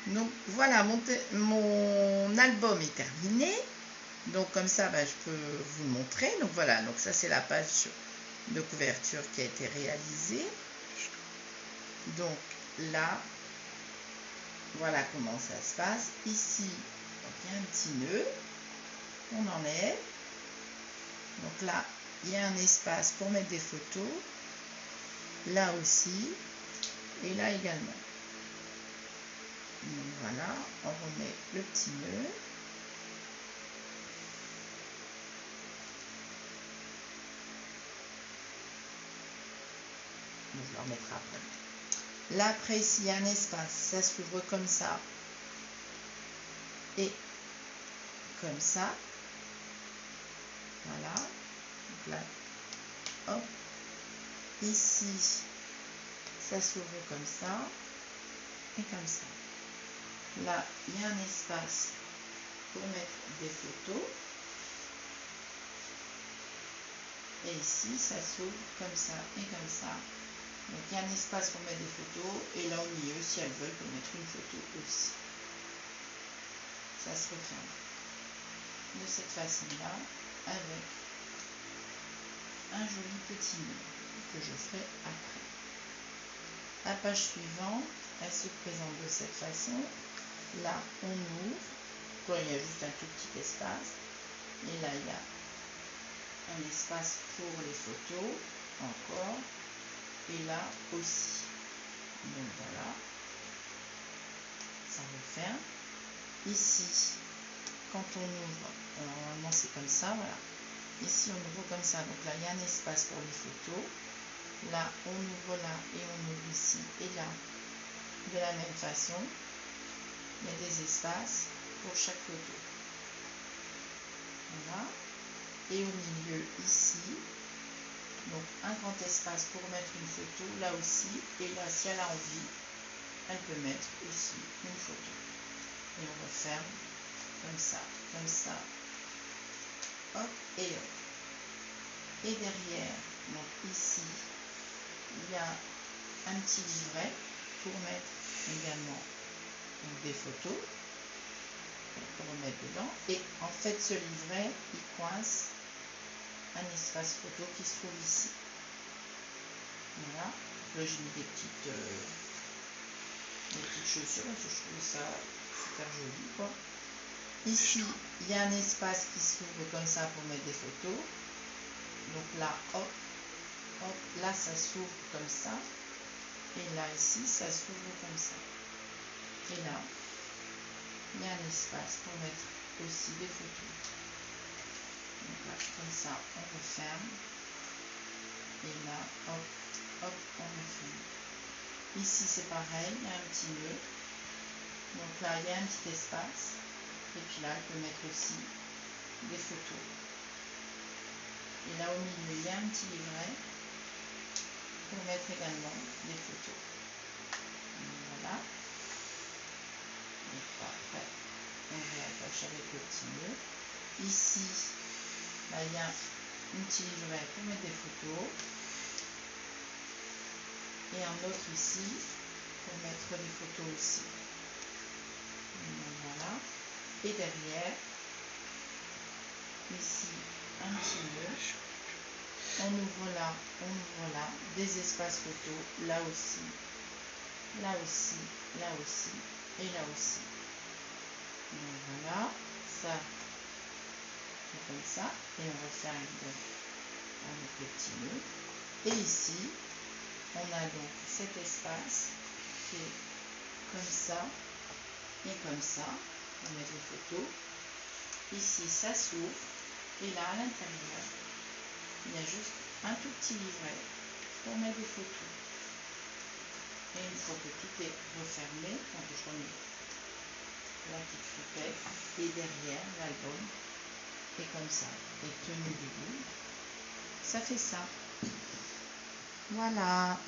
Donc voilà, mon album est terminé. Donc comme ça, je peux vous le montrer. Donc voilà, donc ça c'est la page de couverture qui a été réalisée. Donc là, voilà comment ça se passe. Ici, il y a un petit nœud. On enlève. Donc là, il y a un espace pour mettre des photos. Là aussi. Et là également. Donc voilà, on remet le petit nœud. Je le remettrai après. Là, après, ici, il y a un espace. Ça s'ouvre comme ça. Et comme ça. Voilà. Donc là, hop. Ici, ça s'ouvre comme ça. Et comme ça. Là, il y a un espace pour mettre des photos. Et ici, ça s'ouvre comme ça et comme ça. Donc, il y a un espace pour mettre des photos. Et là, au milieu, si elles veulent, pour mettre une photo aussi. Ça se referme de cette façon-là, avec un joli petit nœud que je ferai après. La page suivante, elle se présente de cette façon. Là, on ouvre. Là, il y a juste un tout petit espace. Et là, il y a un espace pour les photos, encore. Et là aussi. Donc voilà. Ça referme. Ici, quand on ouvre, normalement c'est comme ça, voilà. Ici, on ouvre comme ça. Donc là, il y a un espace pour les photos. Là, on ouvre là et on ouvre ici. Et là, de la même façon, il y a des espaces pour chaque photo. Voilà. Et au milieu, ici, donc un grand espace pour mettre une photo, là aussi. Et là, si elle a envie, elle peut mettre aussi une photo. Et on referme comme ça, hop et hop. Et derrière, donc ici, il y a un petit livret pour mettre également des photos pour remettre dedans. Et en fait, ce livret, il coince un espace photo qui se trouve ici. Voilà. Là, j'ai mis des petites chaussures parce que je trouve ça super joli, quoi. Ici, il y a un espace qui s'ouvre comme ça pour mettre des photos. Donc là, hop, hop, là, ça s'ouvre comme ça. Et là, ici, ça s'ouvre comme ça. Et là, il y a un espace pour mettre aussi des photos. Donc là, comme ça, on referme. Et là, hop, hop, on referme. Ici, c'est pareil, il y a un petit nœud. Donc là, il y a un petit espace. Et puis là, elle peut mettre aussi des photos. Et là, au milieu, il y a un petit livret pour mettre également des photos. Voilà. Donc après, on réattache avec le petit nœud. Ici, là, il y a un petit livret pour mettre des photos. Et un autre ici pour mettre des photos aussi. Voilà. Et derrière, ici, un petit nœud. On ouvre là, des espaces photos, là aussi, là aussi, là aussi, et là aussi. Donc voilà, ça, c'est comme ça. Et on referme avec le petit nœud. Et ici, on a donc cet espace qui est comme ça et comme ça. On met les photos. Ici, ça s'ouvre. Et là, à l'intérieur, il y a juste un tout petit livret pour mettre des photos. Et une fois que tout est refermé, donc je remets la petite fripette. Et derrière, l'album est comme ça. Et tenu debout. Ça fait ça. Voilà.